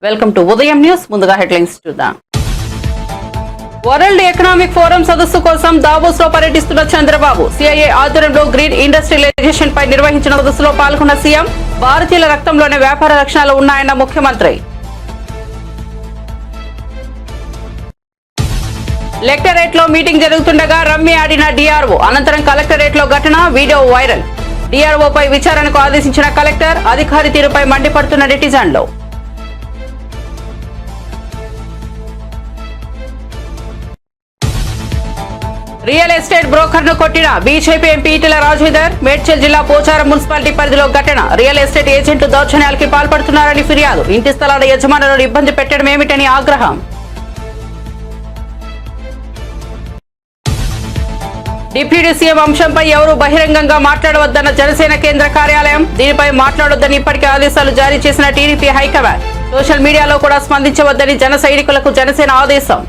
Welcome to ఉదయం news. ముందుగా headlines చూద్దాం. వరల్డ్ ఎకనామిక్ ఫోరం సదస్సు కోసం దావోస్ లో పర్యటిస్తున్న చంద్రబాబు. సిఐఏ ఆధ్వర్యంలో గ్రీన్ ఇండస్ట్రియలైజేషన్ పై నిర్వహించిన సదస్సులో పాల్గొన్న సీఎం. భారతీయుల రక్తంలోనే వ్యాపార లక్షణాలు ఉన్నాయన్న ముఖ్యమంత్రి. లెక్టరేట్ లో మీటింగ్ జరుగుతుండగా రమ్మి ఆడిన డీఆర్ఓ. అనంతరం కలెక్టరేట్ లో ఘటన, వీడియో వైరల్. డీఆర్ఓపై విచారణకు ఆదేశించిన కలెక్టర్. అధికారి తీరుపై మండిపడుతున్న నెటిజన్లు. రియల్ ఎస్టేట్ బ్రోకర్ ను కొట్టిన బీజేపీ ఎంపీ ఈటెల రాజేందర్. మేడ్చల్ జిల్లా పోచారం మున్సిపాలిటీ పరిధిలో ఘటన. రియల్ ఎస్టేట్ ఏజెంట్లు దౌర్జన్యాలకి పాల్పడుతున్నారని ఫిర్యాదు. ఇంటి స్థలాల యజమానులను ఇబ్బంది పెట్టడం ఏమిటని ఆగ్రహం. డిప్యూటీ సీఎం అంశంపై ఎవరూ బహిరంగంగా మాట్లాడవద్దన్న జనసేన కేంద్ర కార్యాలయం. దీనిపై మాట్లాడొద్దని ఇప్పటికే ఆదేశాలు జారీ చేసిన టీడీపీ హైకమాండ్. సోషల్ మీడియాలో కూడా స్పందించవద్దని జన సైనికులకు జనసేన ఆదేశం.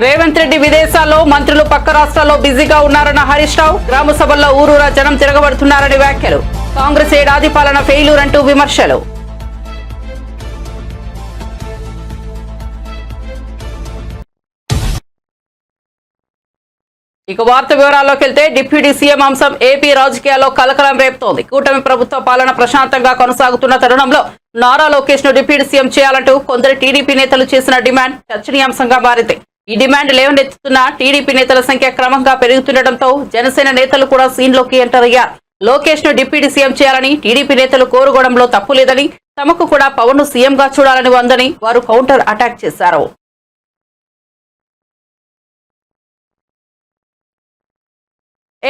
రేవంత్ రెడ్డి విదేశాల్లో, మంత్రులు పక్క రాష్ట్రాల్లో బిజీగా ఉన్నారన్న హరీష్ రావు. గ్రామ సభల్లో ఊరూరా జనం తిరగబడుతున్నారని వ్యాఖ్యలు. కాంగ్రెస్ ఏడాది పాలన ఫెయిల్యూర్ అంటూ విమర్శలు. ఇక వార్త వివరాల్లోకి వెళ్తే, డిప్యూటీ సీఎం అంశం ఏపీ రాజకీయాల్లో కలకలం రేపుతోంది. కూటమి ప్రభుత్వ పాలన ప్రశాంతంగా కొనసాగుతున్న తరుణంలో నారా లోకేష్ ను డిప్యూటీ సీఎం చేయాలంటూ కొందరు టీడీపీ నేతలు చేసిన డిమాండ్ చర్చనీయాంశంగా మారింది. ఈ డిమాండ్ లేవనెత్తుతున్న టీడీపీ నేతల సంఖ్య క్రమంగా పెరుగుతుండటంతో జనసేన నేతలు కూడా సీన్లోకి ఎంటర్ అయ్యారు. లోకేష్ ను డిప్యూటీ సీఎం చేయాలని టీడీపీ నేతలు కోరుకోవడంలో తప్పు లేదని, తమకు కూడా పవన్ ను సీఎంగా చూడాలని ఉందని వారు కౌంటర్ అటాక్ చేశారు.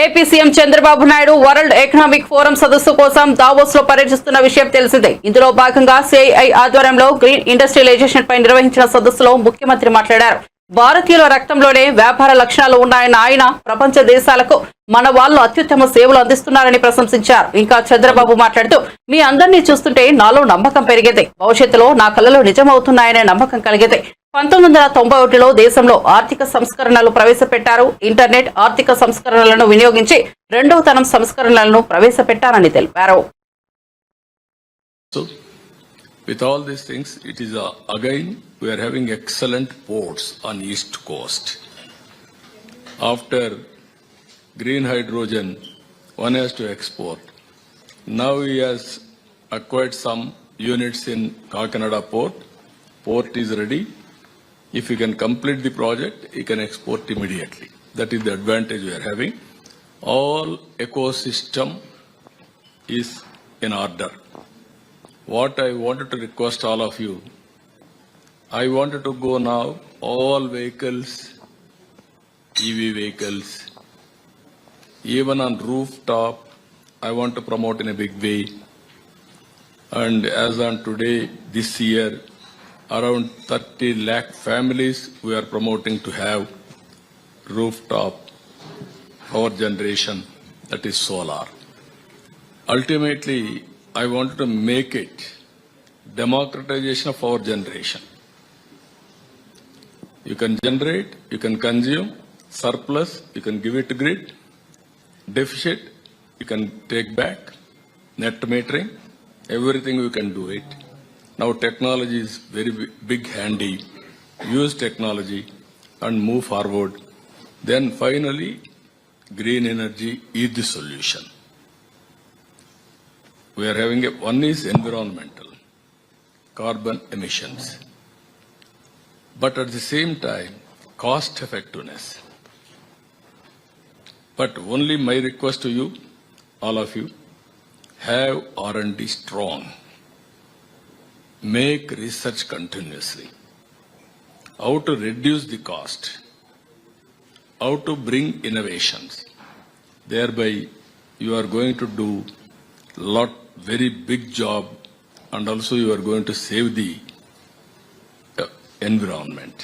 AP CM Chandrababu Naidu world economic forum సదస్సు కోసం దావోస్ లో పర్యటిస్తున్న విషయం తెలిసిందే. ఇందులో భాగంగా సిఐఐ ఆధ్వర్యంలో గ్రీన్ ఇండస్ట్రియలైజేషన్ పై నిర్వహించిన సదస్సులో ముఖ్యమంత్రి మాట్లాడారు. భారతీయుల రక్తంలోనే వ్యాపార లక్షణాలు ఉన్నాయన్న ఆయన ప్రపంచ దేశాలకు మన వాళ్ళు అత్యుత్తమ సేవలు అందిస్తున్నారని ప్రశంసించారు. ఇంకా చంద్రబాబు మాట్లాడుతూ, మీ అందరినీ చూస్తుంటే నాలో నమ్మకం పెరిగేది. భవిష్యత్తులో నా కళలు నిజమవుతున్నాయనే నమ్మకం కలిగేది. 1991లో దేశంలో ఆర్థిక సంస్కరణలు ప్రవేశపెట్టారు. ఇంటర్నెట్, ఆర్థిక సంస్కరణలను వినియోగించి రెండవ తరం సంస్కరణలను ప్రవేశపెట్టారని తెలిపారు. With all these things, it is again we are having excellent ports on East Coast. After green hydrogen, one has to export. Now he has acquired some units in Kakinada port. Port is ready. If he can complete the project, he can export immediately. That is the advantage we are having. All ecosystem is in order. What I wanted to request all of you, I wanted to go now, all vehicles, EV vehicles, even on rooftop, I want to promote in a big way. And as on today, this year, around 30 lakh families we are promoting to have rooftop power generation, that is solar. Ultimately, I wanted to make it democratization of power generation. You can generate, you can consume, surplus, you can give it to grid, deficit, you can take back, net metering, everything you can do it. Now technology is very big handy. Use technology and move forward. Then finally, green energy is the solution. We are having one is environmental, carbon emissions. But at the same time, cost effectiveness. But only my request to you, all of you, have R&D strong. Make research continuously. How to reduce the cost. How to bring innovations. Thereby, you are going to do lot very big job, and also you are going to save the environment.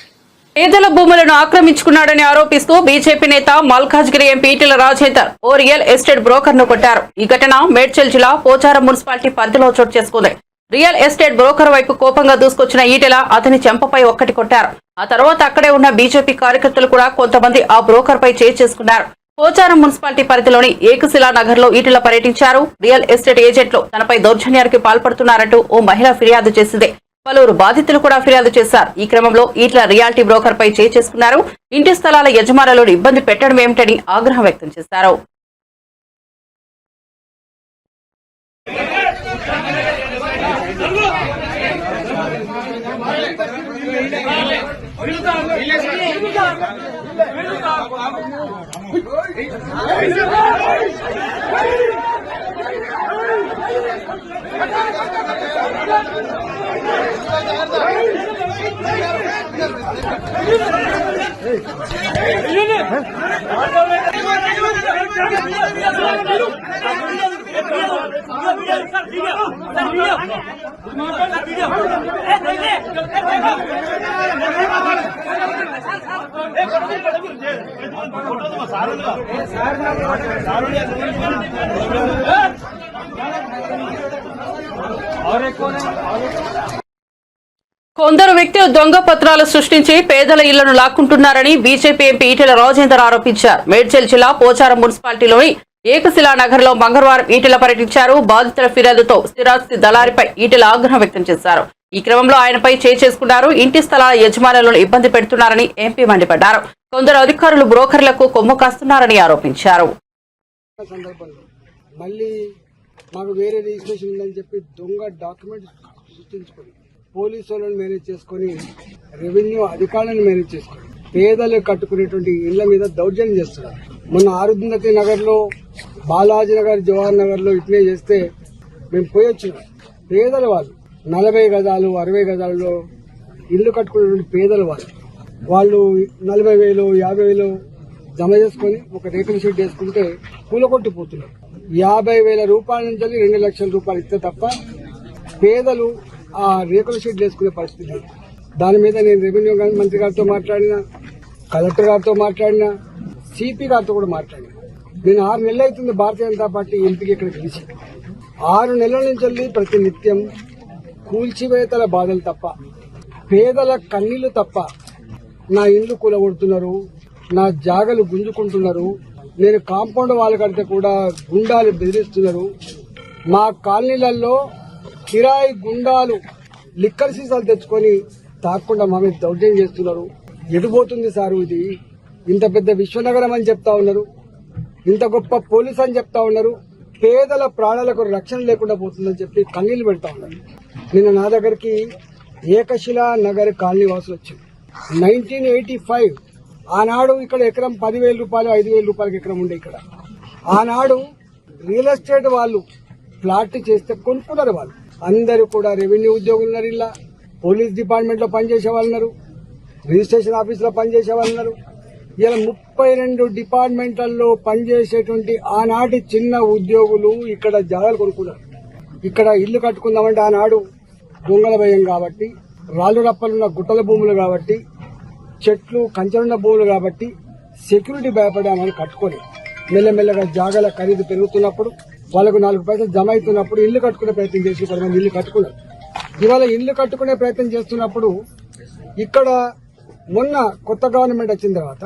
పేదల భూములను ఆక్రమించుకున్నాడని ఆరోపిస్తూ BJP నేత Malkajgiri MP Etela Rajender ఓ real estate broker ను కొట్టారు. ఈ ఘటన మేడ్చల్ జిల్లా Pocharam municipality పరిధిలో చోటు చేసుకుంది. రియల్ ఎస్టేట్ బ్రోకర్ వైపు కోపంగా దూసుకొచ్చిన ఈటెల అతని చెంపపై ఒక్కటి కొట్టారు. ఆ తర్వాత అక్కడే ఉన్న బీజేపీ కార్యకర్తలు కూడా కొంతమంది ఆ బ్రోకర్ పై చేసుకున్నారు. పోచారం మున్సిపాలిటీ పరిధిలోని ఏకశిలా నగర్ లో ఈటెల పర్యటించారు. రియల్ ఎస్టేట్ ఏజెంట్లు తనపై దౌర్జన్యానికి పాల్పడుతున్నారంటూ ఓ మహిళ ఫిర్యాదు చేసింది. పలువురు బాధితులు కూడా ఫిర్యాదు చేశారు. ఈ క్రమంలో ఈటెల రియాలిటీ బ్రోకర్ పై చేయి చేసుకున్నారు. ఇంటి స్థలాల యజమానులను ఇబ్బంది పెట్టడం ఏమిటని ఆగ్రహం వ్యక్తం చేశారు. కొందరు వ్యక్తులు దొంగ పత్రాలు సృష్టించి పేదల ఇళ్లను లాక్కుంటున్నారని బీజేపీ ఎంపీ ఈటెల రాజేందర్ ఆరోపించారు. మేడ్చల్ జిల్లా పోచారం మున్సిపాలిటీలోని ఏకశిలా నగర్ లో మంగళవారం ఈటెల పర్యటించారు. బాధితుల ఫిర్యాదుతో స్థిరాస్తి దళారిపై ఈటెల ఆగ్రహం వ్యక్తం చేశారు. ఈ క్రమంలో ఆయనపై చేయి చేసుకున్నారు. ఇంటి స్థలాల యజమానులను ఇబ్బంది పెడుతున్నారని ఎంపీ మండిపడ్డారు. కొందరు అధికారులు బ్రోకర్లకు కొమ్ము కాస్తున్నారని ఆరోపించారు. మళ్ళీ మాకు వేరే రిజిస్ట్రేషన్ ఉందని చెప్పి దొంగ డాక్యుమెంట్స్ సృష్టించుకొని పోలీసు వాళ్ళని మేనేజ్ చేసుకుని రెవెన్యూ అధికారులను మేనేజ్ చేసుకుని పేదలు కట్టుకునేటువంటి ఇళ్ల మీద దౌర్జన్యం చేస్తున్నారు. మొన్న ఆరుంధతి నగర్ లో, బాలాజీ నగర్, జవహర్ నగర్ లో ఇట్లే చేస్తే మేము పోయొచ్చినాం. పేదల వాళ్ళు 40 గజాలు 60 గజాలలో ఇల్లు కట్టుకునేటువంటి పేదల వాళ్ళు 40,000 50,000 జమ చేసుకుని ఒక రేకుల షీట్ వేసుకుంటే కూలగొట్టిపోతున్నారు. 50,000 రూపాయల నుంచి 2 లక్షల రూపాయలు ఇస్తే తప్ప పేదలు ఆ రేకుల షీట్ వేసుకునే పరిస్థితి లేదు. దాని మీద నేను రెవెన్యూ మంత్రి గారితో మాట్లాడినా, కలెక్టర్ గారితో మాట్లాడినా, సిపి గారితో కూడా మాట్లాడినా. నేను 6 నెలలు అవుతుంది భారతీయ జనతా పార్టీ ఎంపీకి ఇక్కడ గెలిచి. 6 నెలల నుంచి ప్రతి నిత్యం కూల్చివేతల బాధలు తప్ప, పేదల కన్నీళ్లు తప్ప, నా ఇండ్లు కూలగొడుతున్నారు, నా జాగలు గుంజుకుంటున్నారు, నేను కాంపౌండ్ వాళ్ళు కడితే కూడా గుండాలు బెదిరిస్తున్నారు, మా కాలనీలలో కిరాయి గుండాలు లిక్కర్ సీసాలు తెచ్చుకొని తాకుండా మా మీద దౌర్జన్యం చేస్తున్నారు. ఎటుపోతుంది సారు ఇది? ఇంత పెద్ద విశ్వనగరం అని చెప్తా ఉన్నారు, ఇంత గొప్ప పోలీస్ అని చెప్తా ఉన్నారు, పేదల ప్రాణాలకు రక్షణ లేకుండా పోతుందని చెప్పి కన్నీళ్లు పెడతా ఉన్నారు. నిన్న నా దగ్గరికి ఏకశిలా నగర్ కాలనీ వాసులు వచ్చింది. 1985 ఆనాడు ఇక్కడ ఎకరం 10,000 రూపాయలు 5,000 రూపాయలకి ఎకరం ఉండే. ఇక్కడ ఆనాడు రియల్ ఎస్టేట్ వాళ్ళు ఫ్లాట్ చేస్తే కొనుక్కున్నారు. వాళ్ళు అందరూ కూడా రెవెన్యూ ఉద్యోగులు ఉన్నారు, ఇలా పోలీస్ డిపార్ట్మెంట్ లో పనిచేసే వాళ్ళు ఉన్నారు, రిజిస్ట్రేషన్ ఆఫీస్ లో పనిచేసే వాళ్ళు ఉన్నారు. ఇలా 32 డిపార్ట్మెంట్లలో పనిచేసేటువంటి ఆనాటి చిన్న ఉద్యోగులు ఇక్కడ జాగాలు కొనుక్కున్నారు. ఇక్కడ ఇల్లు కట్టుకుందామంటే ఆనాడు దొంగల భయం కాబట్టి, రాళ్ళు రప్పలున్న గుట్టల భూములు కాబట్టి, చెట్లు కంచెలున్న భూములు కాబట్టి సెక్యూరిటీ భయపడి ఆనాడు కట్టుకొని మెల్లమెల్లగా జాగాల ఖరీదు పెరుగుతున్నప్పుడు, వాళ్ళకు 4 పైసలు జమ అవుతున్నప్పుడు ఇల్లు కట్టుకునే ప్రయత్నం చేసి కొంతమంది ఇల్లు కట్టుకున్నారు. ఇవాళ ఇల్లు కట్టుకునే ప్రయత్నం చేస్తున్నప్పుడు ఇక్కడ మొన్న కొత్త గవర్నమెంట్ వచ్చిన తర్వాత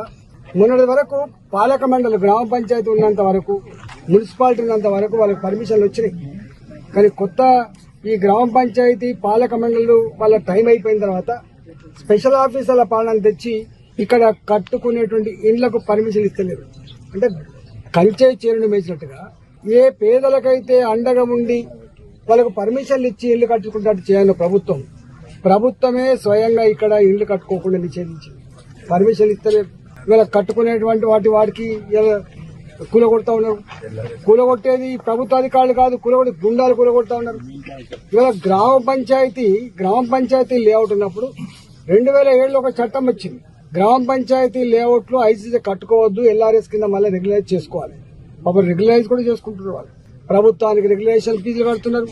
మొన్నటి వరకు పాలక మండలి గ్రామ పంచాయతీ ఉన్నంత వరకు, మున్సిపాలిటీ ఉన్నంత వరకు వాళ్ళకి పర్మిషన్లు వచ్చినాయి. కానీ కొత్త ఈ గ్రామ పంచాయతీ పాలక మండలి వాళ్ళ టైం అయిపోయిన తర్వాత స్పెషల్ ఆఫీసర్ల పాలనను తెచ్చి ఇక్కడ కట్టుకునేటువంటి ఇండ్లకు పర్మిషన్ ఇస్తలేరు. అంటే కంచే చీరను మేసినట్టుగా ఏ పేదలకైతే అండగా ఉండి వాళ్ళకు పర్మిషన్లు ఇచ్చి ఇల్లు కట్టుకుంటట్టు చేయాలి ప్రభుత్వమే స్వయంగా ఇక్కడ ఇల్లు కట్టుకోకుండా నిషేధించింది. పర్మిషన్ ఇస్తలేదు. ఇవాళ కట్టుకునేటువంటి వాటికి కూలగొడతా ఉన్నారు. కూలగొట్టేది ప్రభుత్వ అధికారులు కాదు, కూలగొట్టి గుండాలు కూలగొడతా ఉన్నారు. ఇవాళ గ్రామ పంచాయతీ లేఅవుట్ ఉన్నప్పుడు 2007లో ఒక చట్టం వచ్చింది. గ్రామ పంచాయతీ లేఅవుట్ లో ఐసీసీ కట్టుకోవద్దు, ఎల్ఆర్ఎస్ కింద మళ్ళీ రెగ్యులైజ్ చేసుకోవాలి. పాపం రెగ్యులైజ్ కూడా చేసుకుంటున్నారు. వాళ్ళు ప్రభుత్వానికి రెగ్యులేషన్ ఫీజులు కడుతున్నారు.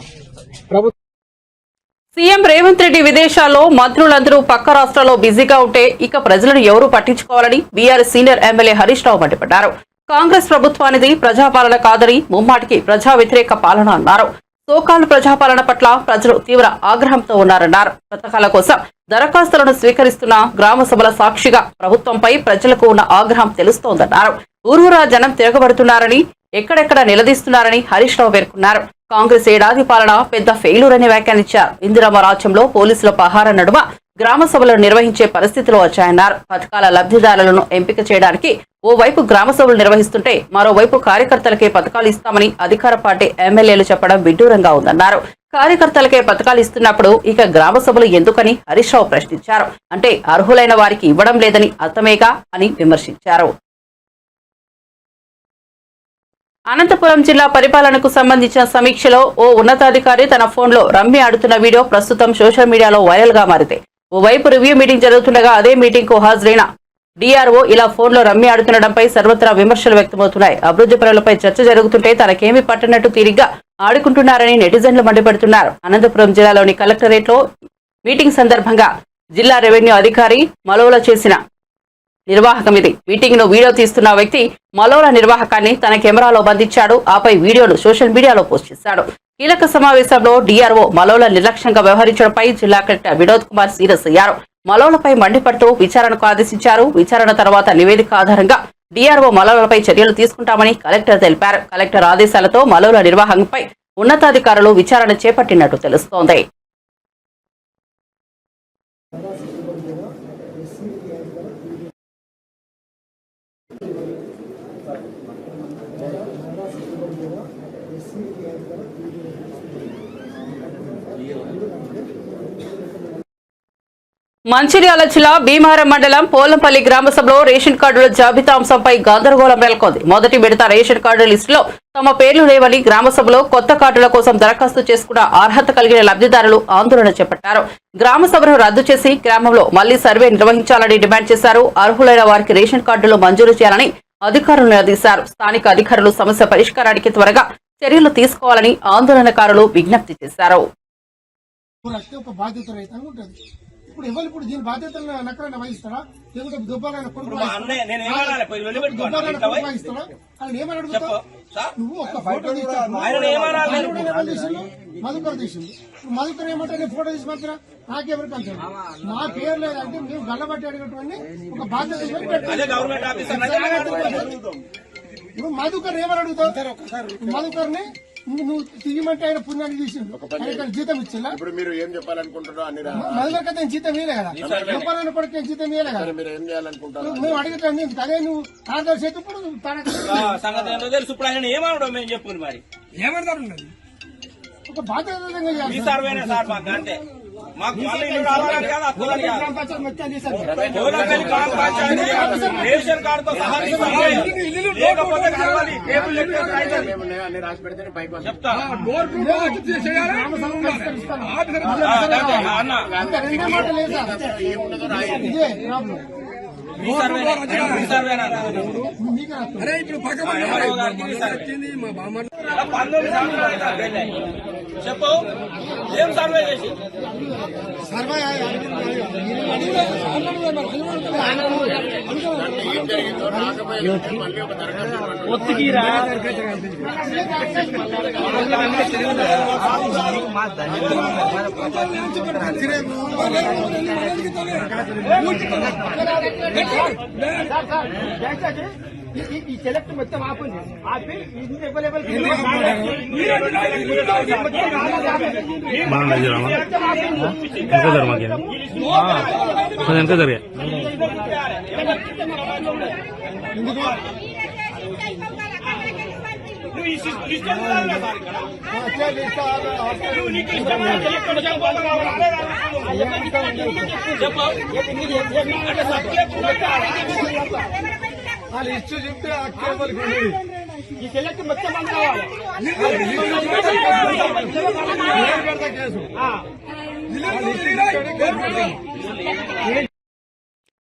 సీఎం రేవంత్ రెడ్డి విదేశాల్లో, మంత్రులందరూ పక్క రాష్ట్రాల్లో బిజీగా ఉంటే ఇక ప్రజలను ఎవరూ పట్టించుకోవాలని BRS senior MLA Harish Rao మండిపడ్డారు. కాంగ్రెస్ ప్రభుత్వానిది ప్రజాపాలన కాదని, ముమ్మాటికి ప్రజా వ్యతిరేక పాలన అన్నారు. సోకాలు ప్రజాపాలన పట్ల ప్రజలు తీవ్ర ఆగ్రహంతో ఉన్నారన్నారు. పథకాల కోసం దరఖాస్తులను స్వీకరిస్తున్న గ్రామ సభల సాక్షిగా ప్రభుత్వంపై ప్రజలకు ఉన్న ఆగ్రహం తెలుస్తోందన్నారు. ఊరూరా జనం తిరగబడుతున్నారని, ఎక్కడెక్కడ నిలదీస్తున్నారని హరీష్ రావు పేర్కొన్నారు. కాంగ్రెస్ ఏడాది పాలన పెద్ద ఫెయిల్యూర్ అని వ్యాఖ్యానించారు. ఇందిరమ్మ రాజ్యంలో పోలీసుల పహార నడుమ గ్రామ సభలను నిర్వహించే పరిస్థితులు వచ్చాయన్నారు. పథకాల లబ్ధిదారులను ఎంపిక చేయడానికి ఓవైపు గ్రామ సభలు నిర్వహిస్తుంటే మరోవైపు కార్యకర్తలకే పథకాలు ఇస్తామని అధికార పార్టీ ఎమ్మెల్యేలు చెప్పడం విడ్డూరంగా ఉందన్నారు. కార్యకర్తలకే పథకాలు ఇస్తున్నప్పుడు ఇక గ్రామ సభలు ఎందుకని హరీష్ రావు ప్రశ్నించారు. అంటే అర్హులైన వారికి ఇవ్వడం లేదని అర్థమేగా అని విమర్శించారు. అనంతపురం జిల్లా పరిపాలనకు సంబంధించిన సమీక్షలో ఓ ఉన్నతాధికారి తన ఫోన్లో రమ్మి ఆడుతున్న వీడియో ప్రస్తుతం సోషల్ మీడియాలో వైరల్ గా మారింది. ఓవైపు రివ్యూ మీటింగ్ జరుగుతుండగా అదే మీటింగ్ కు హాజరైన డిఆర్ఓ ఇలా ఫోన్లో రమ్మి ఆడుతుండటంపై సర్వత్రా విమర్శలు వ్యక్తమవుతున్నాయి. అభివృద్ధి పనులపై చర్చ జరుగుతుంటే తనకేమీ పట్టనట్టు తీరిగ్గా ఆడుకుంటున్నారని నెటిజన్లు మండిపడుతున్నారు. అనంతపురం జిల్లాలోని కలెక్టరేట్ లో మీటింగ్ సందర్భంగా జిల్లా రెవెన్యూ అధికారి మలోల చేసిన నిర్వాహకం ఇది. మీటింగ్ ను వీడియో తీస్తున్న వ్యక్తి మలోల నిర్వాహకాన్ని తన కెమెరాలో బంధించాడు. ఆపై వీడియోను సోషల్ మీడియాలో పోస్ట్ చేశాడు. కీలక సమావేశంలో డిఆర్ఓ మలోల నిర్లక్ష్యంగా వ్యవహరించడంపై జిల్లా కలెక్టర్ వినోద్ కుమార్ సీరియస్ అయ్యారు. మలోలపై మండిపడుతూ విచారణకు ఆదేశించారు. విచారణ తర్వాత నివేదిక ఆధారంగా డిఆర్ఓ మలోలపై చర్యలు తీసుకుంటామని కలెక్టర్ తెలిపారు. కలెక్టర్ ఆదేశాలతో మలోల నిర్వహణపై ఉన్నతాధికారులు విచారణ చేపట్టినట్టు తెలుస్తోంది. మంచిర్యాల జిల్లా భీమవరం మండలం పోలంపల్లి గ్రామ సభలో రేషన్ కార్డుల జాబితా అంశంపై గందరగోళం నెలకొంది. మొదటి విడత రేషన్ కార్డు లిస్టులో తమ పేర్లు లేవని గ్రామ సభలో కొత్త కార్డుల కోసం దరఖాస్తు చేసుకున్న అర్హత కలిగిన లబ్ధిదారులు ఆందోళన చేపట్టారు. గ్రామ సభను రద్దు చేసి గ్రామంలో మళ్లీ సర్వే నిర్వహించాలని డిమాండ్ చేశారు. అర్హులైన వారికి రేషన్ కార్డులు మంజూరు చేయాలని అధికారులు నిలదీశారు. స్థానిక అధికారులు సమస్య పరిష్కారానికి త్వరగా చర్యలు తీసుకోవాలని ఆందోళనకారులు విజ్ఞప్తి చేశారు. ఇప్పుడు ఎవరు ఇప్పుడు దీని బాధ్యతలు నక్కరైనా వహిస్తారా లేకుంటే దుబ్బారైనా కొడుకు వహిస్తారా ఆయన ఏమని అడుగుతావు? నువ్వు ఒక్క ఫోటో మధుకర్ తీసింది. మధుకర్ ఏమంటే నేను ఫోటో తీసి మాత్రం నాకెవరికి అంటాడు. మా పేరు లేదంటే మేము గల్లబట్టి అడిగేటువంటి ఒక బాధ్యత ఇప్పుడు మధుకర్ ఏమని అడుగుతావు? మధుకర్ని నువ్వు తీయమంటే ఆయన పుణ్యాన్ని తీసిండు. ఆయన జీతం ఇచ్చిందా? ఇప్పుడు మీరు ఏం చెప్పాలనుకుంటారో అన్ని మధుకర్ కదా జీతం ఇవ్వలే కదా, గోపాలన్న కొడుకు జీతం ఇవ్వలే కదా. మీరు ఏం చేయాలనుకుంటారు? మేము అడిగితే అదే నువ్వు కార్యదర్శి అయితే ఇప్పుడు సంగతి తెలుసు. ఇప్పుడు ఆయన ఏమనడం మేము చెప్పుకుని మరి ఏమంటారు ఒక బాధ్యతంగా మీ సర్వేనే సార్ మాకు అంతే. మాకు రావాలని కాదు, అప్పులని కాదు. రేషన్ కార్డుతో సహా లేకపోతే కావాలి. అన్ని రాసి పెడితే పైకి చెప్తా ఇదే ప్రాబ్లం. మీ సర్వేనా అరే ఇప్పుడు 19 సంవత్సరాలు చెప్పు ఏం సర్వే చేసి సర్వే ఏం జరిగిందో రాకపోతే మళ్ళీ ఒక దరఖాస్తు ఒత్తికిరా ఈ సెలెక్ట్ మొత్తం ఆపింది. ఆపి అవైలబుల్ వాళ్ళు ఇచ్చు చెప్తే ఈ సెలెక్ట్ మొత్తం మంది కావాలి.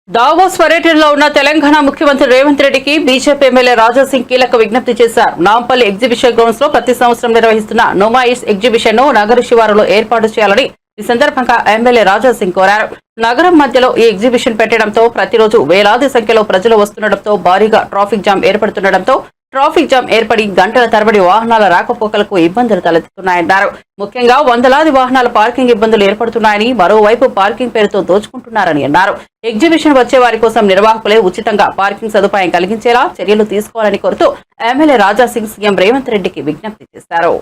దావోస్ పర్యటనలో ఉన్న తెలంగాణ ముఖ్యమంత్రి రేవంత్ రెడ్డికి బీజేపీ ఎమ్మెల్యే రాజాసింగ్ కీలక విజ్ఞప్తి చేశారు. నాంపల్లి ఎగ్జిబిషన్ గ్రౌండ్స్ లో ప్రతి సంవత్సరం నిర్వహిస్తున్న నోమాయిస్ ఎగ్జిబిషన్ ను నగర శివారులో ఏర్పాటు చేయాలని ఈ సందర్భంగా ఎమ్మెల్యే రాజాసింగ్ కోరారు. నగరం మధ్యలో ఈ ఎగ్జిబిషన్ పెట్టడంతో ప్రతిరోజు వేలాది సంఖ్యలో ప్రజలు వస్తుండటంతో భారీగా ట్రాఫిక్ జామ్ ఏర్పడుతుండటంతో ట్రాఫిక్ జామ్ ఏర్పడి గంటల తరబడి వాహనాల రాకపోకలకు ఇబ్బందులు తలెత్తుతున్నాయన్నారు. ముఖ్యంగా వందలాది వాహనాల పార్కింగ్ ఇబ్బందులు ఏర్పడుతున్నాయని, మరోవైపు పార్కింగ్ పేరుతో దోచుకుంటున్నారని అన్నారు. ఎగ్జిబిషన్ వచ్చే వారి కోసం నిర్వాహకులే ఉచితంగా పార్కింగ్ సదుపాయం కలిగించేలా చర్యలు తీసుకోవాలని కోరుతూ ఎమ్మెల్యే రాజాసింగ్ సీఎం రేవంత్ రెడ్డికి విజ్ఞప్తి చేశారు.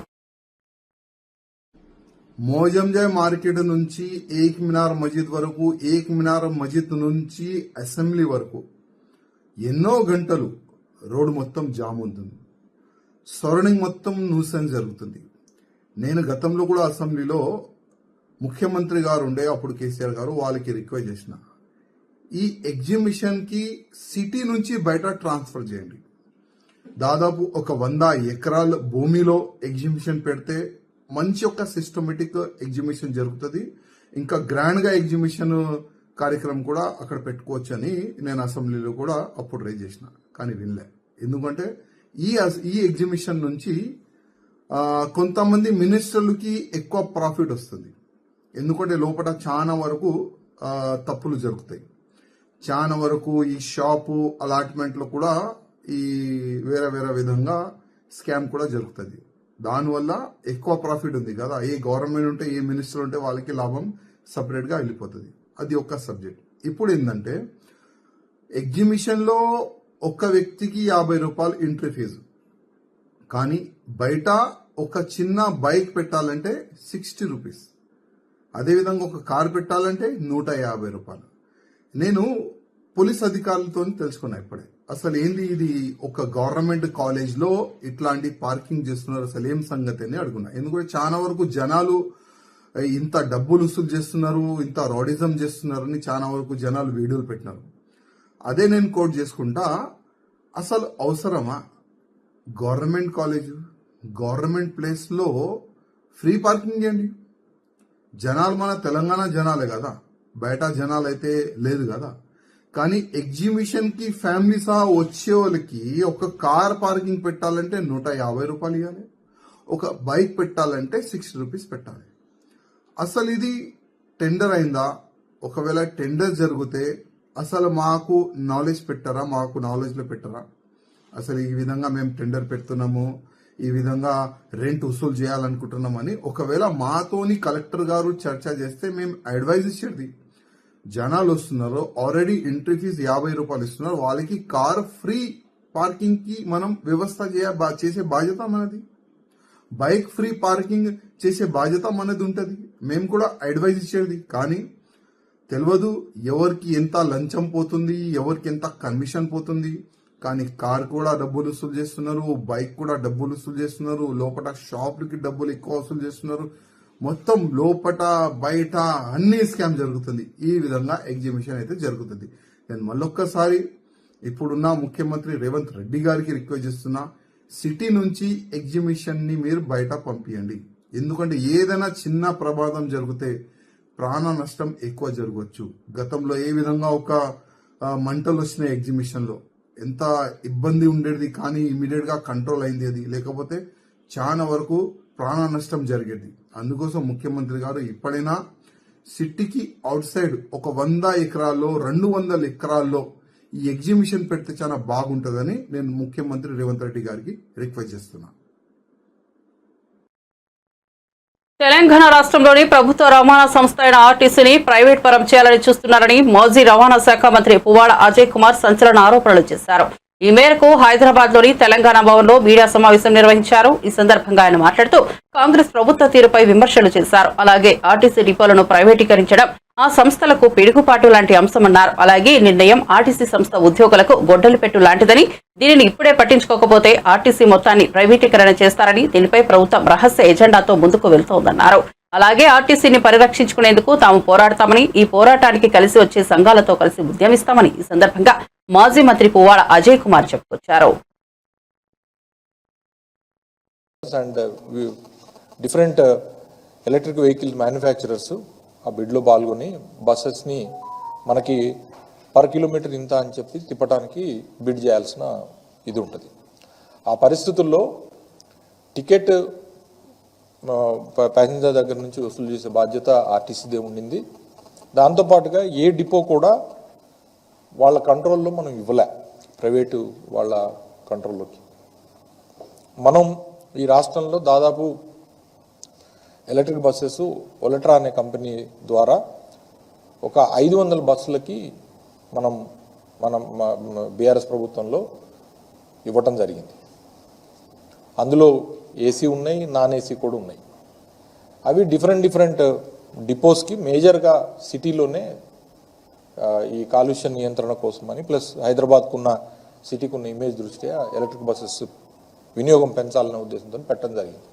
మోజంజాయ్ మార్కెట్ నుంచి ఏక్ మినార్ మస్జిద్ వరకు, ఏక్ మినార్ మస్జిద్ నుంచి అసెంబ్లీ వరకు ఎన్నో గంటలు రోడ్డు మొత్తం జామ్ ఉంటుంది. సరౌండింగ్ మొత్తం న్యూసెన్స్ జరుగుతుంది. నేను గతంలో కూడా అసెంబ్లీలో ముఖ్యమంత్రి గారు ఉండే, అప్పుడు కేసీఆర్ గారు, వాళ్ళకి రిక్వెస్ట్ చేసిన, ఈ ఎగ్జిబిషన్ కి సిటీ నుంచి బయట ట్రాన్స్ఫర్ చేయండి. దాదాపు ఒక 100 ఎకరాల భూమిలో ఎగ్జిబిషన్ పెడితే మంచి ఒక సిస్టమేటిక్ ఎగ్జిబిషన్ జరుగుతుంది. ఇంకా గ్రాండ్ గా ఎగ్జిబిషన్ కార్యక్రమం కూడా అక్కడ పెట్టుకోవచ్చు అని నేను అసెంబ్లీలో కూడా అప్పుడు రైజ్ చేసిన, కానీ వినలే. ఎందుకంటే ఈ ఎగ్జిబిషన్ నుంచి కొంతమంది మినిస్టర్లకి ఎక్కువ ప్రాఫిట్ వస్తుంది. ఎందుకంటే లోపల చాలా వరకు తప్పులు జరుగుతాయి. చాలా వరకు ఈ షాపు అలాట్మెంట్లో కూడా ఈ వేరే వేరే విధంగా స్కామ్ కూడా జరుగుతుంది. దానివల్ల ఎక్కువ ప్రాఫిట్ ఉంది కదా. ఏ గవర్నమెంట్ ఉంటే, ఏ మినిస్టర్ ఉంటే వాళ్ళకి లాభం సపరేట్ గా వెళ్ళిపోతుంది. అది ఒక సబ్జెక్ట్. ఇప్పుడు ఏంటంటే ఎగ్జిబిషన్ లో ఒక్క వ్యక్తికి 50 రూపాయలు ఎంట్రీ ఫీజు, కానీ బయట ఒక చిన్న బైక్ పెట్టాలంటే 60 రూపీస్. అదేవిధంగా ఒక కార్ పెట్టాలంటే 150 రూపాయలు. నేను పోలీస్ అధికారులతో తెలుసుకున్నా ఇప్పుడే, అసలు ఏంది ఇది, ఒక గవర్నమెంట్ కాలేజ్ లో ఇట్లాంటి పార్కింగ్ చేస్తున్నారు, అసలు ఏం సంగతి అని అడుగున్నా. ఎందుకంటే చాలా వరకు జనాలు ఇంత డబ్బులు వసూలు చేస్తున్నారు, ఇంత రాడిజం చేస్తున్నారు అని చాలా వరకు జనాలు వీడియోలు పెట్టినారు. అదే నేను కోట్ చేసుకుంటా, అసలు అవసరమా? గవర్నమెంట్ కాలేజ్, గవర్నమెంట్ ప్లేస్ లో ఫ్రీ పార్కింగ్ చేయండి. జనాలు మన తెలంగాణ జనాలే కదా, బయట జనాలు అయితే లేదు కదా. కానీ ఎగ్జిబిషన్ కి ఫ్యామిలీ సహా వచ్చే వాళ్ళకి ఒక కార్ పార్కింగ్ పెట్టాలంటే 150 రూపాయలు ఇవ్వాలి, ఒక బైక్ పెట్టాలంటే 60 రూపీస్ పెట్టాలి. అసలు ఇది టెండర్ అయిందా? ఒకవేళ టెండర్ జరిగితే అసలు మాకు నాలెడ్జ్ పెట్టారా, మాకు నాలెడ్జ్ లో పెట్టారా? అసలు ఈ విధంగా మేము టెండర్ పెడుతున్నాము, ఈ విధంగా రెంట్ వసూలు చేయాలనుకుంటున్నామని ఒకవేళ మాతోని కలెక్టర్ గారు చర్చ చేస్తే మేము అడ్వైజ్ ఇచ్చేది. జనాలు వస్తున్నారు, ఆల్రెడీ ఎంట్రీ ఫీజు 50 రూపాయలు ఇస్తున్నారు, వాళ్ళకి కార్ ఫ్రీ పార్కింగ్ కి మనం వ్యవస్థ చేసే బాధ్యత మనది. బైక్ ఫ్రీ పార్కింగ్ చేసే బాధ్యత మనది ఉంటుంది. మేము కూడా అడ్వైజ్ ఇచ్చేది. కానీ తెలియదు ఎవరికి ఎంత లంచం పోతుంది, ఎవరికి ఎంత కమిషన్ పోతుంది. కానీ కార్ కూడా డబ్బులు వసూలు చేస్తున్నారు, బైక్ కూడా డబ్బులు వసూలు చేస్తున్నారు, లోపల షాపులకి డబ్బులు ఎక్కువ వసూలు చేస్తున్నారు. మొత్తం లోపట బయట అన్ని స్కామ్ జరుగుతుంది. ఈ విధంగా ఎగ్జిబిషన్ అయితే జరుగుతుంది. నేను మళ్ళొక్కసారి ఇప్పుడున్న ముఖ్యమంత్రి రేవంత్ రెడ్డి గారికి రిక్వెస్ట్ చేస్తున్నా, సిటీ నుంచి ఎగ్జిబిషన్ ని మీరు బయట పంపించండి. ఎందుకంటే ఏదైనా చిన్న ప్రమాదం జరిగితే ప్రాణ నష్టం ఎక్కువ జరగవచ్చు. గతంలో ఏ విధంగా ఒక మంటలు వచ్చినాయి ఎగ్జిబిషన్ లో, ఎంత ఇబ్బంది ఉండేది, కానీ ఇమీడియట్ గా కంట్రోల్ అయింది అది. లేకపోతే చాలా వరకు ప్రాణ నష్టం జరిగేది. అందుకోసం ముఖ్యమంత్రి గారు ఇప్పుడైనా సిటీకి అవుట్ సైడ్ ఒక 100 ఎకరాల్లో 200 ఎకరాల్లో ఈ ఎగ్జిబిషన్ పెడితే చాలా బాగుంటుందని నేను ముఖ్యమంత్రి రేవంత్ రెడ్డి గారికి రిక్వెస్ట్ చేస్తున్నా. తెలంగాణ రాష్ట్రంలోని ప్రభుత్వ రవాణా సంస్థ అయిన ఆర్టీసీని ప్రైవేట్ పరం చేయాలని చూస్తున్నారని మాజీ రవాణా శాఖ మంత్రి పువ్వాడ అజయ్ కుమార్ సంచలన ఆరోపణలు చేశారు. ఈ మేరకు హైదరాబాద్ లోని తెలంగాణ భవన్ లో మీడియా సమావేశం నిర్వహించారు. ఈ సందర్భంగా ఆయన మాట్లాడుతూ కాంగ్రెస్ ప్రభుత్వ తీరుపై విమర్శలు చేశారు. అలాగే ఆర్టీసీ డిపోలను ప్రైవేటీకరించడం ఆ సంస్థలకు పిడుగుపాటు లాంటి అంశమన్నారు. అలాగే ఈ నిర్ణయం ఆర్టీసీ సంస్థ ఉద్యోగులకు గొడ్డలి పెట్టు లాంటిదని, దీనిని ఇప్పుడే పట్టించుకోకపోతే ఆర్టీసీ మొత్తాన్ని ప్రైవేటీకరణ చేస్తారని, దీనిపై ప్రభుత్వం రహస్య ఎజెండాతో ముందుకు వెళ్తోందన్నారు. అలాగే ఆర్టీసీని పరిరక్షించుకునేందుకు తాము పోరాడతామని, ఈ పోరాటానికి కలిసి వచ్చే సంఘాలతో కలిసి ఉద్యమిస్తామని ఈ సందర్భంగా మాజీ మంత్రి పువ్వాడ అజయ్ కుమార్ చెప్పుకొచ్చారు. And different electric vehicle manufacturers ఆ బిడ్లో పాల్గొని బస్సెస్ని మనకి పర్ కిలోమీటర్ ఇంత అని చెప్పి తిప్పడానికి బిడ్ చేయాల్సిన ఇది ఉంటుంది. ఆ పరిస్థితుల్లో టికెట్ ప్యాసింజర్ దగ్గర నుంచి వసూలు చేసే బాధ్యత ఆర్టీసీదే ఉండింది. దాంతోపాటుగా ఏ డిపో కూడా వాళ్ళ కంట్రోల్లో మనం ఇవ్వలే, ప్రైవేటు వాళ్ళ కంట్రోల్లోకి. మనం ఈ రాష్ట్రంలో దాదాపు ఎలక్ట్రిక్ బస్సెస్ ఒలెట్రా అనే కంపెనీ ద్వారా ఒక 500 బస్సులకి మనం బీఆర్ఎస్ ప్రభుత్వంలో ఇవ్వటం జరిగింది. అందులో ఏసీ ఉన్నాయి, నాన్ ఏసీ కూడా ఉన్నాయి. అవి డిఫరెంట్ డిపోస్కి మేజర్గా సిటీలోనే ఈ కాలుష్య నియంత్రణ కోసమని ప్లస్ హైదరాబాద్కు ఉన్న సిటీకి ఉన్న ఇమేజ్ దృష్ట్యా ఎలక్ట్రిక్ బస్సెస్ వినియోగం పెంచాలనే ఉద్దేశంతో పెట్టడం జరిగింది.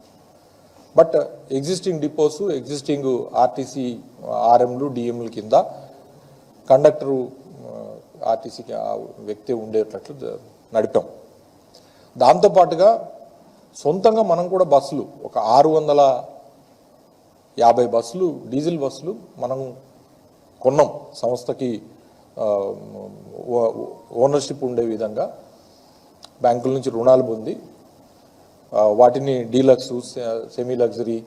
But existing depots, existing RTC ఆర్ఎంలు, డిఎంల కింద కండక్టరు ఆర్టీసీకి ఆ వ్యక్తి ఉండేటట్లు నడిపాం. దాంతోపాటుగా సొంతంగా మనం కూడా బస్సులు ఒక 650 బస్సులు, డీజిల్ బస్సులు మనం కొన్నాం. సంస్థకి ఓనర్షిప్ ఉండే విధంగా బ్యాంకుల నుంచి రుణాలు పొంది వాటిని డీలక్స్, సెమీ లగ్జరీ,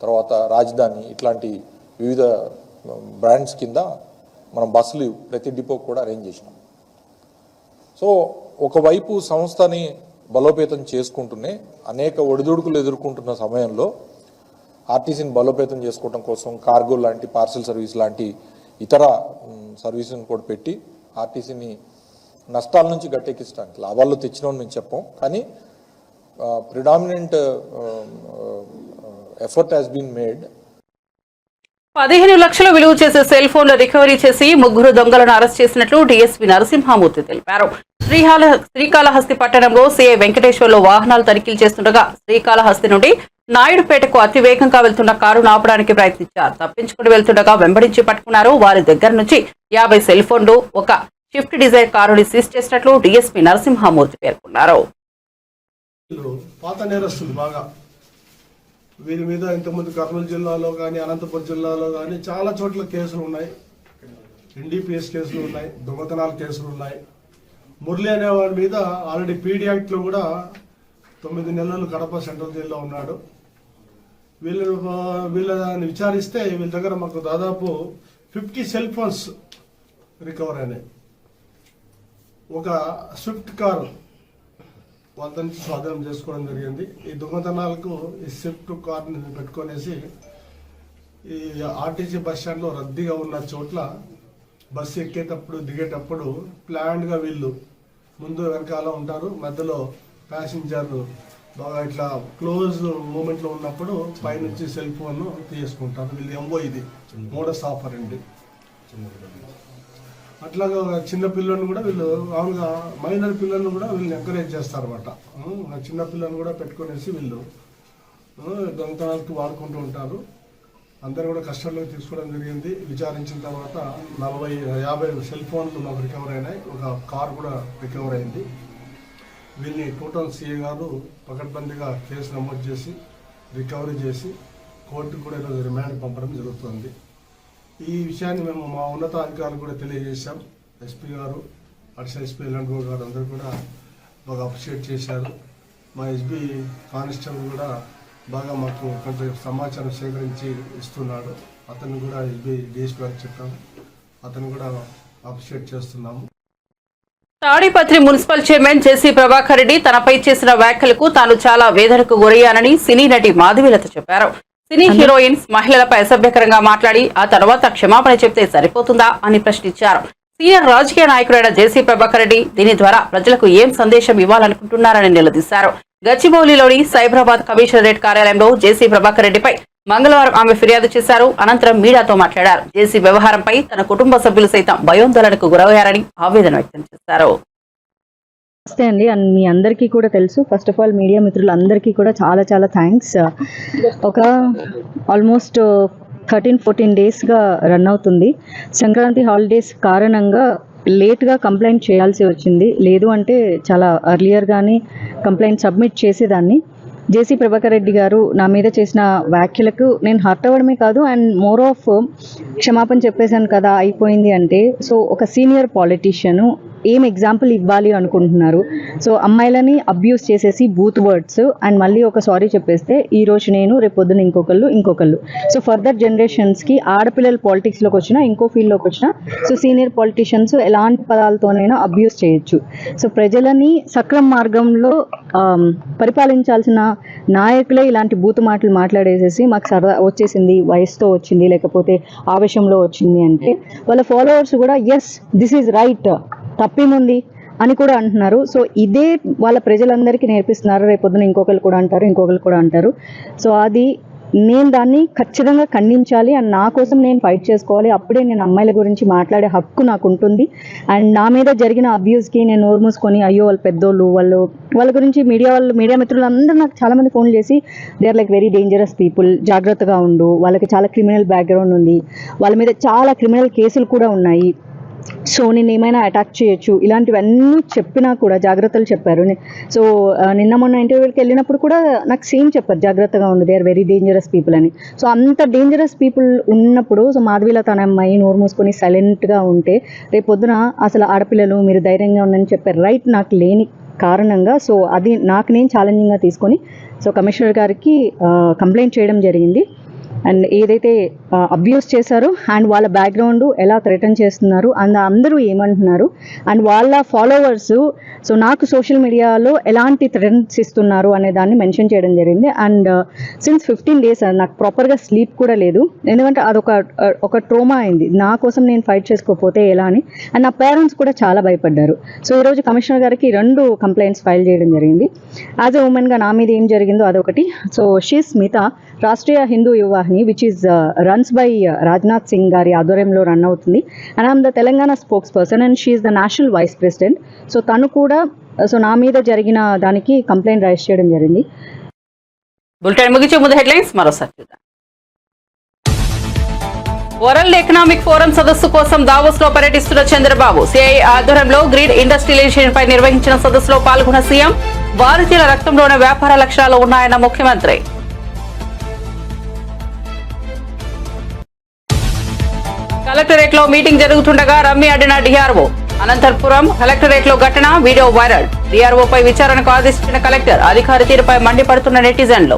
తర్వాత రాజధాని ఇట్లాంటి వివిధ బ్రాండ్స్ కింద మనం బస్సులు ప్రతి డిపోకి కూడా అరేంజ్ చేసినాం. సో ఒకవైపు సంస్థని బలోపేతం చేసుకుంటూనే అనేక ఒడిదుడుకులు ఎదుర్కొంటున్న సమయంలో ఆర్టీసీని బలోపేతం చేసుకోవడం కోసం కార్గో లాంటి, పార్సల్ సర్వీస్ లాంటి ఇతర సర్వీసులను కూడా పెట్టి ఆర్టీసీని నష్టాల నుంచి గట్టెక్కించడానికి లాభాల్లో తెచ్చినామని మేము చెప్పాం. కానీ predominant effort has been made. 15 లక్షలు విలువ చేసే సెల్ ఫోన్లు రికవరీ చేసి 3 దొంగలను అరెస్ట్ చేసినట్లు డీఎస్పీ నరసింహామూర్తి తెలిపారు. శ్రీకాళహస్తి పట్టణంలో సీఐ వెంకటేశ్వర్లు వాహనాలు తనిఖీలు చేస్తుండగా శ్రీకాళహస్తి నుండి నాయుడుపేటకు అతివేగంగా వెళ్తున్న కారును ఆపడానికి ప్రయత్నించారు. తప్పించుకుని వెళ్తుండగా వెంబడించి పట్టుకున్నారు. వారి దగ్గర నుంచి 50 సెల్ ఫోన్లు, ఒక షిఫ్ట్ డిజైర్ కారుని సీజ్ చేసినట్లు డీఎస్పీ నరసింహామూర్తి పేర్కొన్నారు. పాత నేరస్తులు బాగా వీరి మీద ఇంతకుముందు కర్నూలు జిల్లాలో కానీ, అనంతపురం జిల్లాలో కానీ చాలా చోట్ల కేసులు ఉన్నాయి. ఎన్డీపీఎస్ కేసులు ఉన్నాయి, దొంగతనాల కేసులు ఉన్నాయి. మురళి అనే వాడి మీద ఆల్రెడీ పీడీ యాక్ట్లో కూడా 9 నెలలు కడప సెంట్రల్ జైల్లో ఉన్నాడు. వీళ్ళని విచారిస్తే వీళ్ళ దగ్గర మాకు దాదాపు 50 సెల్ ఫోన్స్ రికవర్ అయినాయి. ఒక స్విఫ్ట్ కారు వాళ్ళ నుంచి స్వాధీనం చేసుకోవడం జరిగింది. ఈ దొంగతనాలకు ఈ స్విఫ్ట్ కార్ని పెట్టుకునేసి ఈ ఆర్టీసీ బస్ స్టాండ్లో రద్దీగా ఉన్న చోట్ల బస్సు ఎక్కేటప్పుడు, దిగేటప్పుడు ప్లాన్డ్గా వీళ్ళు ముందు వెనకాల ఉంటారు. మధ్యలో ప్యాసింజర్ బాగా ఇట్లా క్లోజ్ మూమెంట్లో ఉన్నప్పుడు పైనుంచి సెల్ ఫోన్ తీసుకుంటారు. వీళ్ళు ఎంఓ ఇది మోడస్ ఆపరెండి. అట్లాగా చిన్న పిల్లలను కూడా వీళ్ళు మామూలుగా మైనర్ పిల్లలను కూడా వీళ్ళని ఎంకరేజ్ చేస్తారన్నమాట. చిన్న పిల్లలను కూడా పెట్టుకునేసి వీళ్ళు దొంగతనాలకు వాడుకుంటూ ఉంటారు. అందరూ కూడా కస్టడీలోకి తీసుకోవడం జరిగింది. విచారించిన తర్వాత 50 సెల్ ఫోన్లు మాకు రికవర్ అయినాయి. ఒక కార్ కూడా రికవర్ అయింది. వీళ్ళని టోటల్ సీఏ గారు పకడ్బందీగా కేసు నమోదు చేసి రికవరీ చేసి కోర్టుకు కూడా ఈరోజు రిమాండ్ పంపడం జరుగుతుంది. ఈ విషయాన్ని మేము మా ఉన్నతాధికారులు కూడా తెలియజేశాం. ఎస్పీ గారు, అడిషనల్ ఎస్పీ ఎల్లండ్గో గారు అందరూ కూడా బాగా అప్రిషియేట్ చేశారు. మా ఎస్బీ కానిస్టేబుల్ కూడా బాగా మాకు కొంత సమాచారం సేకరించి ఇస్తున్నాడు. అతను కూడా ఎస్బీ డిఎస్పీ గారికి చెప్పాము. అతను కూడా అప్రిషియేట్ చేస్తున్నాము. తాడిపత్రి మున్సిపల్ చైర్మన్ జేసీ ప్రభాకర్ రెడ్డి తనపై చేసిన వ్యాఖ్యలకు తాను చాలా వేదనకు గురయ్యానని సినీ నటి మాధవీలత చెప్పారు. సినీ హీరోయిన్స్ మహిళలపై అసభ్యకరంగా మాట్లాడి ఆ తర్వాత క్షమాపణ చెప్తే సరిపోతుందా అని ప్రశ్నించారు. సీనియర్ రాజకీయ నాయకుడైన జేసీ ప్రభాకర్ రెడ్డి దీని ద్వారా ప్రజలకు ఏం సందేశం ఇవ్వాలనుకుంటున్నారని నిలదీశారు. గచ్చిబౌలిలోని సైబరాబాద్ కమిషనరేట్ కార్యాలయంలో జేసీ ప్రభాకర్ రెడ్డిపై మంగళవారం ఆమె ఫిర్యాదు చేశారు. అనంతరం మీడియాతో మాట్లాడారు. జేసీ వ్యవహారంపై తన కుటుంబ సభ్యులు సైతం భయోందోళనకు గురయ్యారని ఆవేదన వ్యక్తం చేశారు. నమస్తే అండి. మీ అందరికీ కూడా తెలుసు. ఫస్ట్ ఆఫ్ ఆల్ మీడియా మిత్రులందరికీ కూడా చాలా చాలా థ్యాంక్స్. ఒక ఆల్మోస్ట్ 13-14 డేస్గా రన్ అవుతుంది. సంక్రాంతి హాలిడేస్ కారణంగా లేట్గా కంప్లైంట్ చేయాల్సి వచ్చింది. లేదు అంటే చాలా అర్లియర్గానే కంప్లైంట్ సబ్మిట్ చేసేదాన్ని. జేసీ ప్రభాకర్ రెడ్డి గారు నా మీద చేసిన వ్యాఖ్యలకు నేను హర్ట్ అవ్వడమే కాదు, అండ్ మోర్ ఆఫ్ క్షమాపణ చెప్పేశాను కదా అయిపోయింది అంటే. సో ఒక సీనియర్ పాలిటీషియను ఏం ఎగ్జాంపుల్ ఇవ్వాలి అనుకుంటున్నారు? సో అమ్మాయిలని అబ్యూస్ చేసేసి బూత్ వర్డ్స్ అండ్ మళ్ళీ ఒక సారీ చెప్పేస్తే ఈ రోజు నేను రేపు పొద్దున ఇంకొకళ్ళు. సో ఫర్దర్ జనరేషన్స్కి ఆడపిల్లలు పాలిటిక్స్లోకి వచ్చినా ఇంకో ఫీల్డ్లోకి వచ్చినా సో సీనియర్ పాలిటిషియన్స్ ఎలాంటి పదాలతోనైనా అబ్యూస్ చేయొచ్చు. సో ప్రజలని సక్రమ మార్గంలో పరిపాలించాల్సిన నాయకులే ఇలాంటి బూతు మాటలు మాట్లాడేసేసి మాకు సరదా వచ్చేసింది, వయసుతో వచ్చింది, లేకపోతే ఆవేశంలో వచ్చింది అంటే వాళ్ళ ఫాలోవర్స్ కూడా ఎస్ దిస్ ఈజ్ రైట్, తప్పేముంది అని కూడా అంటున్నారు. సో ఇదే వాళ్ళ ప్రజలందరికీ నేర్పిస్తున్నారు. రేపొద్దున ఇంకొకరు కూడా అంటారు. సో అది నేను దాన్ని ఖచ్చితంగా ఖండించాలి అండ్ నా కోసం నేను ఫైట్ చేసుకోవాలి. అప్పుడే నేను అమ్మాయిల గురించి మాట్లాడే హక్కు నాకు ఉంటుంది. అండ్ నా మీద జరిగిన అబ్యూస్కి నేను నోరు మూసుకొని అయ్యో వాళ్ళు పెద్దోళ్ళు, వాళ్ళ గురించి మీడియా మిత్రులు అందరూ నాకు చాలామంది ఫోన్ చేసి they are like very dangerous people, జాగ్రత్తగా ఉండు, వాళ్ళకి చాలా క్రిమినల్ బ్యాక్గ్రౌండ్ ఉంది, వాళ్ళ మీద చాలా క్రిమినల్ కేసులు కూడా ఉన్నాయి, సో నేను ఏమైనా అటాక్ చేయొచ్చు, ఇలాంటివన్నీ చెప్పినా కూడా జాగ్రత్తలు చెప్పారు. సో నిన్న మొన్న ఇంటర్వ్యూకి వెళ్ళినప్పుడు కూడా నాకు సేమ్ చెప్పారు, జాగ్రత్తగా ఉంది, they are very dangerous people అని. సో అంత డేంజరస్ పీపుల్ ఉన్నప్పుడు సో మాధవీలత అనే అమ్మాయి నోరు మూసుకొని సైలెంట్గా ఉంటే రేపు పొద్దున అసలు ఆడపిల్లలు మీరు ధైర్యంగా ఉందని చెప్పారు రైట్ నాకు లేని కారణంగా. సో అది నాకు నేను ఛాలెంజింగ్గా తీసుకొని సో కమిషనర్ గారికి కంప్లైంట్ చేయడం జరిగింది. అండ్ ఏదైతే అబ్యూస్ చేశారో అండ్ వాళ్ళ బ్యాక్గ్రౌండ్ ఎలా థ్రెటన్ చేస్తున్నారు అండ్ అందరూ ఏమంటున్నారు అండ్ వాళ్ళ ఫాలోవర్స్ సో నాకు సోషల్ మీడియాలో ఎలాంటి థ్రెటన్స్ ఇస్తున్నారు అనే దాన్ని మెన్షన్ చేయడం జరిగింది. అండ్ సిన్స్ 15 days నాకు ప్రాపర్గా స్లీప్ కూడా లేదు, ఎందుకంటే అదొక ట్రోమా అయింది. నా కోసం నేను ఫైట్ చేసుకోకపోతే ఎలా అని. అండ్ నా పేరెంట్స్ కూడా చాలా భయపడ్డారు. సో ఈరోజు కమిషనర్ గారికి 2 కంప్లైంట్స్ ఫైల్ చేయడం జరిగింది. యాజ్ ఎ ఉమెన్గా నా మీద ఏం జరిగిందో అదొకటి. So she Smita Rashtriya Hindu Yuvavahini which is runs by Rajnath Singh గారి ఆధ్వర్యంలో రన్ అవుతుంది. And I'm the Telangana spokesperson and she is the national vice president. So తను కూడా సో నా మీద జరిగిన దానికి కంప్లైంట్ రైజ్ చేయడం జరిగింది. బులెటిన్ ముగించే ముందు హెడ్లైన్స్ మరోసారి చూద్దాం. వరల్డ్ ఎకనామిక్ ఫోరం సదస్సు కోసం దావోస్ లో పర్యటిస్తున్న చంద్రబాబు. సిఐఐ ఆధ్వర్యంలో గ్రీన్ ఇండస్ట్రియలైజేషన్ పై నిర్వహించిన సదస్సులో పాల్గొన్న సీఎం. భారతీయుల రక్తంలోనే వ్యాపార లక్ష్యాలు ఉన్నాయన్న ముఖ్యమంత్రి. కలెక్టరేట్ లో మీటింగ్ జరుగుతుండగా రమ్మి అడ్డిన డిఆర్ఓ. అనంతపురం కలెక్టరేట్ లో ఘటన, వీడియో వైరల్. డిఆర్ఓపై విచారణకు ఆదేశించిన కలెక్టర్. అధికారి తీరుపై మండిపడుతున్న నెటిజన్లు.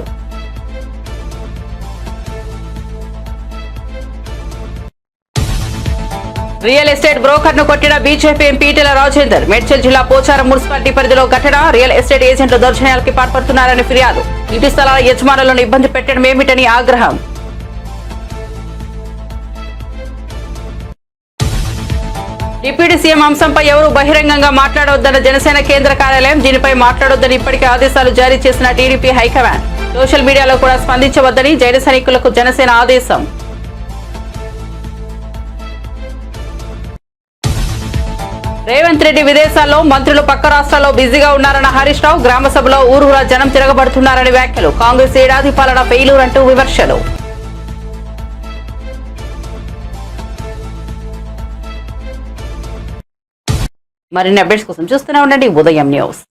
రియల్ ఎస్టేట్ బ్రోకర్ ను కొట్టిన బీజేపీ ఎంపీ ఈటెల రాజేందర్. మేడ్చల్ జిల్లా పోచారం మున్సిపాలిటీ పరిధిలో ఘటన. రియల్ ఎస్టేట్ ఏజెంట్లు దౌర్జన్యాలకి పాల్పడుతున్నారని ఫిర్యాదు. ఇంటి స్థలాల యజమానులను ఇబ్బంది పెట్టడం ఏమిటని ఆగ్రహం. డిప్యూటీ సీఎం అంశంపై ఎవరూ బహిరంగంగా మాట్లాడవద్దన్న జనసేన కేంద్ర కార్యాలయం. దీనిపై మాట్లాడొద్దని ఇప్పటికే ఆదేశాలు జారీ చేసిన టీడీపీ హైకమాండ్. సోషల్ మీడియాలో కూడా స్పందించవద్దని జన సైనికులకు జనసేన ఆదేశం. రేవంత్ రెడ్డి విదేశాల్లో, మంత్రులు పక్క రాష్ట్రాల్లో బిజీగా ఉన్నారన్న హరీష్ రావు. గ్రామ సభలో ఊరూరా జనం తిరగబడుతున్నారని వ్యాఖ్యలు. కాంగ్రెస్ ఏడాది పాలన ఫెయిల్యూర్ అంటూ విమర్శలు. మరిన్ని అప్డేట్స్ కోసం చూస్తూనే ఉండండి ఉదయం న్యూస్.